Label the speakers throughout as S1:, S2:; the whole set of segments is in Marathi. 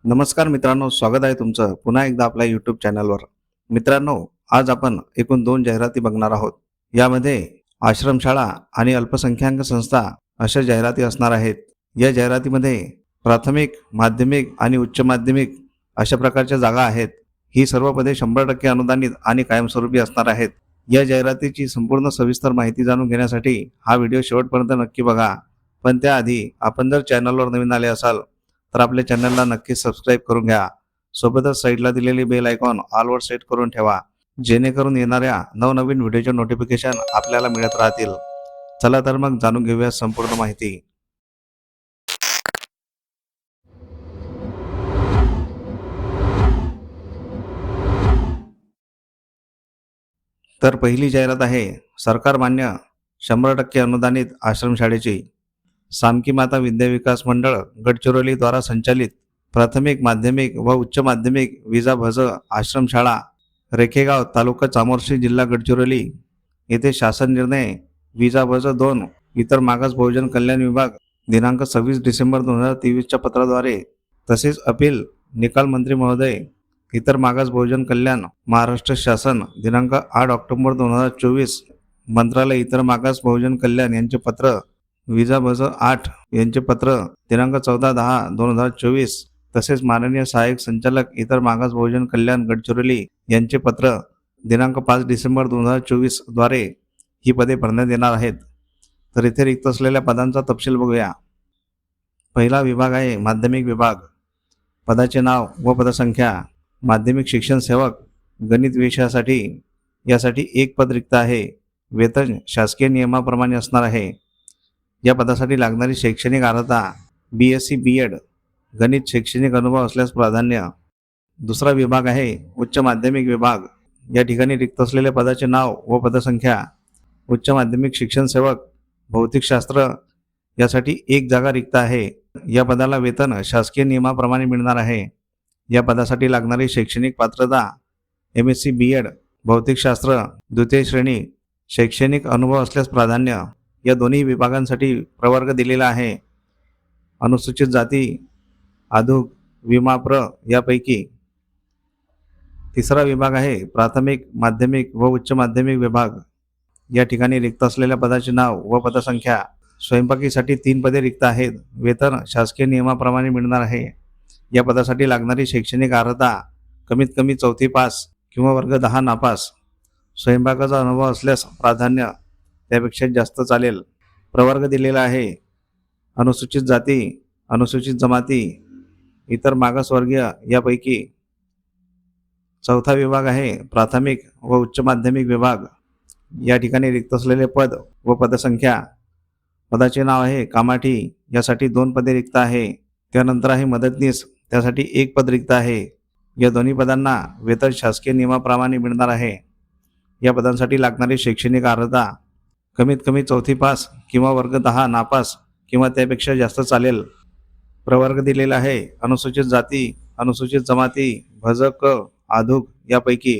S1: नमस्कार मित्रांनो, स्वागत आहे तुमचं पुन्हा एकदा आपल्या यूट्यूब चॅनलवर. मित्रांनो, आज आपण एकूण 2 जाहिराती बघणार आहोत. यामध्ये आश्रमशाळा आणि अल्पसंख्याक संस्था अशा जाहिराती असणार आहेत. या जाहिरातीमध्ये प्राथमिक, माध्यमिक आणि उच्च माध्यमिक अशा प्रकारच्या जागा आहेत. ही सर्व पदे 100% अनुदानित आणि कायमस्वरूपी असणार आहेत. या जाहिरातीची संपूर्ण सविस्तर माहिती जाणून घेण्यासाठी हा व्हिडिओ शेवटपर्यंत नक्की बघा. पण त्याआधी आपण जर चॅनलवर नवीन आले असाल तर आपल्या चॅनलला नक्कीच सबस्क्राईब करून घ्या. सोबतच साईडला दिलेली बेल आयकॉन ऑलवर सेट करून ठेवा, जेणेकरून येणाऱ्या नवनवीन व्हिडिओचे नोटिफिकेशन आपल्याला मिळत राहतील. चला तर मग जाणून घेऊया संपूर्ण माहिती. तर पहिली जाहिरात आहे सरकार मान्य 100% अनुदानित आश्रमशाळेची. सामकी माता विद्या विकास मंडळ गडचिरोली द्वारा संचालित प्राथमिक, माध्यमिक व उच्च माध्यमिक विजाभज आश्रमशाळा रेखेगाव, तालुका चामोर्शी, जिल्हा गडचिरोली येथे शासन निर्णय विजाभज 2 इतर मागास बहुजन कल्याण विभाग दिनांक 26 डिसेंबर 2023 पत्राद्वारे तसेच अपील निकाल मंत्री महोदय इतर मागास बहुजन कल्याण महाराष्ट्र शासन दिनांक 8 ऑक्टोबर 2024 मंत्रालय इतर मागास बहुजन कल्याण यांचे पत्र विजाभज 8 यांचे पत्र दिनांक 14/10/2024 तसेच माननीय सहाय्यक संचालक इतर मागास बहुजन कल्याण गडचिरोली यांचे पत्र दिनांक 5 डिसेंबर 2024 द्वारे ही पदे भरण्यात येणार आहेत. तर इथे रिक्त असलेल्या पदांचा तपशील बघूया. पहिला विभाग आहे माध्यमिक विभाग. पदाचे नाव व पदसंख्या. माध्यमिक शिक्षण सेवक गणित विषयासाठी यासाठी 1 पद रिक्त आहे. वेतन शासकीय नियमाप्रमाणे असणार आहे. या पदासाठी लागणारी शैक्षणिक अर्हता BSc B.Ed गणित शैक्षणिक अनुभव असल्यास प्राधान्य. दुसरा विभाग आहे उच्च माध्यमिक विभाग. या ठिकाणी रिक्त असलेल्या पदाचे नाव व पदसंख्या. उच्च माध्यमिक शिक्षण सेवक भौतिकशास्त्र यासाठी 1 जागा रिक्त आहे. या पदाला वेतन शासकीय नियमाप्रमाणे मिळणार आहे. या पदासाठी लागणारी शैक्षणिक पात्रता MSc B.Ed भौतिकशास्त्र 2य श्रेणी. शैक्षणिक अनुभव असल्यास प्राधान्य. या दोन्ही विभागांसाठी प्रवर्ग दिलेला आहे. अनुसूचित जाती अधूक विमाप्र यापैकी. तिसरा विभाग आहे प्राथमिक, माध्यमिक व उच्च माध्यमिक विभाग. या ठिकाणी रिक्त असलेल्या पदाचे नाव व पदसंख्या. स्वयंपाकीसाठी 3 पदे रिक्त आहेत. वेतन शासकीय नियमाप्रमाणे मिळणार आहे. या पदासाठी लागणारी शैक्षणिक अर्हता कमीत कमी 4थी पास किंवा वर्ग 10 नापास. स्वयंपाकाचा अनुभव असल्यास प्राधान्य, त्यापेक्षा जास्त चालेल. प्रवर्ग दिलेला आहे. अनुसूचित जाती, अनुसूचित जमाती, इतर मागासवर्गीय यापैकी. चौथा विभाग आहे प्राथमिक व उच्च माध्यमिक विभाग. या ठिकाणी रिक्त असलेले पद व पदसंख्या. पदाचे नाव आहे कामाठी. यासाठी 2 पदे रिक्त आहे. त्यानंतर आहे मदतनीस. त्यासाठी 1 पद रिक्त आहे. या दोन्ही पदांना वेतन शासकीय नियमाप्रमाणे मिळणार आहे. या पदांसाठी लागणारी शैक्षणिक अर्हता कमीत कमी 4थी पास किंवा वर्ग 10 नापास किंवा त्यापेक्षा जास्त चालेल. प्रवर्ग दिलेला आहे. अनुसूचित जाती, अनुसूचित जमाती, भज क, आधुक यापैकी.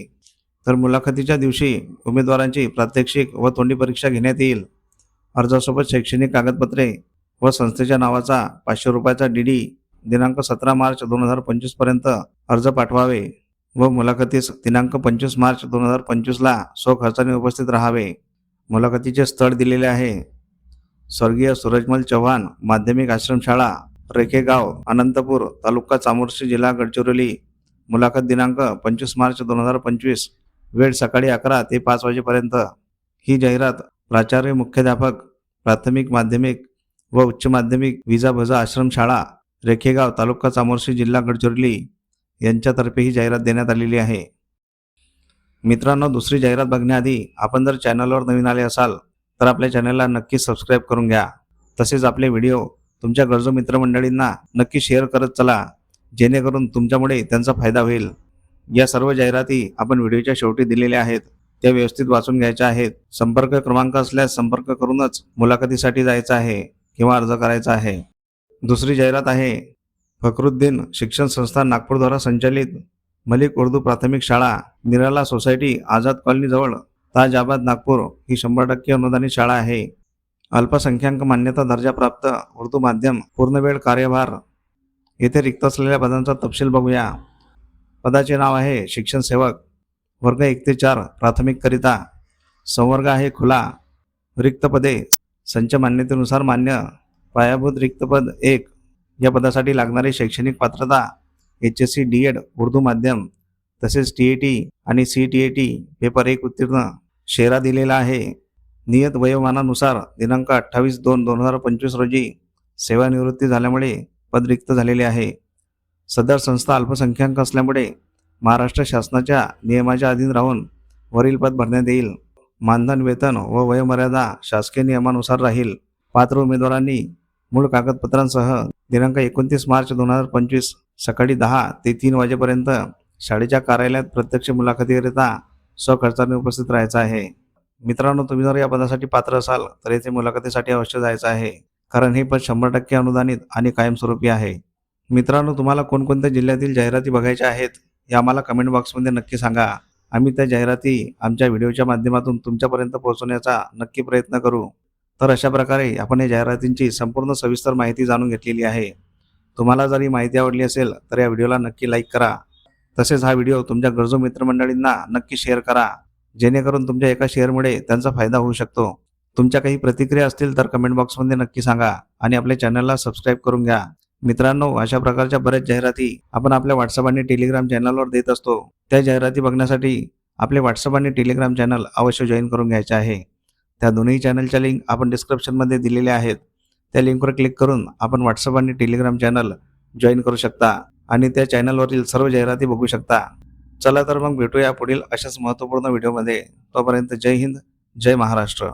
S1: तर मुलाखतीच्या दिवशी उमेदवारांची प्रात्यक्षिक व तोंडी परीक्षा घेण्यात येईल. अर्जासोबत शैक्षणिक कागदपत्रे व संस्थेच्या नावाचा 500 रुपयाचा DD दिनांक 17 मार्च 2025 पर्यंत अर्ज पाठवावे व मुलाखतीस दिनांक 25 मार्च 2025ला स्वखर्चाने उपस्थित राहावे. मुलाखतीचे स्थळ दिलेले आहे. स्वर्गीय सूरजमल चव्हाण माध्यमिक आश्रमशाळा रेखेगाव, अनंतपूर, तालुका चामोर्शी, जिल्हा गडचिरोली. मुलाखत दिनांक 25 मार्च 2025. वेळ सकाळी 11 ते 5 वाजेपर्यंत. ही जाहिरात प्राचार्य, मुख्याध्यापक प्राथमिक, माध्यमिक व उच्च माध्यमिक विजाभज आश्रमशाळा रेखेगाव, तालुका चामोर्शी, जिल्हा गडचिरोली यांच्यातर्फे ही जाहिरात देण्यात आलेली आहे. मित्रांनो, दुसरी जाहिरात बघण्याआधी आपण जर चॅनलवर नवीन आले असाल तर आपल्या चॅनलला नक्की सबस्क्राईब करून घ्या. तसेच आपले व्हिडिओ तुमच्या गरजू मित्रमंडळींना नक्की शेअर करत चला, जेणेकरून तुमच्यामुळे त्यांचा फायदा होईल. या सर्व जाहिराती आपण व्हिडिओच्या शेवटी दिलेल्या आहेत. त्या व्यवस्थित वाचून घ्यायच्या आहेत. संपर्क क्रमांक असल्यास संपर्क करूनच मुलाखतीसाठी जायचं आहे किंवा अर्ज करायचा आहे. दुसरी जाहिरात आहे फखरुद्दीन शिक्षण संस्था नागपूरद्वारा संचालित मलिक उर्दू प्राथमिक शाळा, निराला सोसायटी, आझाद कॉलनी जवळ, ताजआबाद, नागपूर. ही 100% अनुदानित शाळा आहे. अल्पसंख्याक मान्यता दर्जा प्राप्त उर्दू माध्यम, पूर्णवेळ कार्यभार. येथे रिक्त असलेल्या पदांचा तपशील बघूया. पदाचे नाव आहे शिक्षण सेवक, वर्ग 1 ते 4 प्राथमिक करिता, संवर्ग आहे खुला. रिक्त पदे संच मान्यतेनुसार मान्य. पायाभूत रिक्त पद 1. या पदासाठी लागणारी शैक्षणिक पात्रता HSC D.Ed उर्दू माध्यम तसेच TET आणि CTET पेपर 1 उत्तीर्ण. शेरा दिलेला आहे. नियत वयोमानानुसार दिनांक 28/2/2025 रोजी सेवानिवृत्ती झाल्यामुळे पद रिक्त झालेले आहे. सदर संस्था अल्पसंख्याक असल्यामुळे महाराष्ट्र शासनाच्या नियमाच्या अधीन राहून वरील पद भरण्यात येईल. मानधन, वेतन व वयोमर्यादा शासकीय नियमानुसार राहील. पात्र उमेदवारांनी मूळ कागदपत्रांसह दिनांक 29 मार्च 2025 सकाळी 10 ते 3 वाजेपर्यंत शाळेच्या कार्यालयात प्रत्यक्ष मुलाखतीकरिता स्वखर्चाने उपस्थित राहायचं आहे. मित्रांनो, तुम्ही जर या पदासाठी पात्र असाल तर येथे मुलाखतीसाठी अवश्य जायचं आहे, कारण हे पद 100% अनुदानित आणि कायमस्वरूपी आहे. मित्रांनो, तुम्हाला कोणकोणत्या जिल्ह्यातील जाहिराती बघायच्या आहेत हे आम्हाला कमेंट बॉक्समध्ये नक्की सांगा. आम्ही त्या जाहिराती आमच्या व्हिडिओच्या माध्यमातून तुमच्यापर्यंत पोहोचवण्याचा नक्की प्रयत्न करू. तर अशा प्रकारे आपण या जाहिरातींची संपूर्ण सविस्तर माहिती जाणून घेतलेली आहे. तुम्हाला जर ही माहिती आवडली असेल तर या व्हिडिओला नक्की लाईक करा. तसेच हा व्हिडिओ तुमच्या गरजू मित्रमंडळींना नक्की शेअर करा, जेणेकरून तुमच्या एका शेअरमुळे त्यांचा फायदा होऊ शकतो. तुमच्या काही प्रतिक्रिया असतील तर कमेंट बॉक्समध्ये नक्की सांगा आणि आपल्या चॅनलला सबस्क्राईब करून घ्या. मित्रांनो, अशा प्रकारच्या बऱ्याच जाहिराती आपण आपल्या व्हॉट्सअप आणि टेलिग्राम चॅनलवर देत असतो. त्या जाहिराती बघण्यासाठी आपले व्हॉट्सअप आणि टेलिग्राम चॅनल अवश्य जॉईन करून घ्यायचे आहे. त्या दोन्ही चॅनलच्या लिंक आपण डिस्क्रिप्शनमध्ये दिलेल्या आहेत. त्या लिंकवर क्लिक करून आपण व्हॉट्सअप आणि टेलिग्राम चॅनल जॉईन करू शकता आणि त्या चॅनलवरील सर्व जाहिराती बघू शकता. चला तर मग भेटूया पुढील अशाच महत्त्वपूर्ण व्हिडिओमध्ये. तोपर्यंत जय हिंद, जय महाराष्ट्र.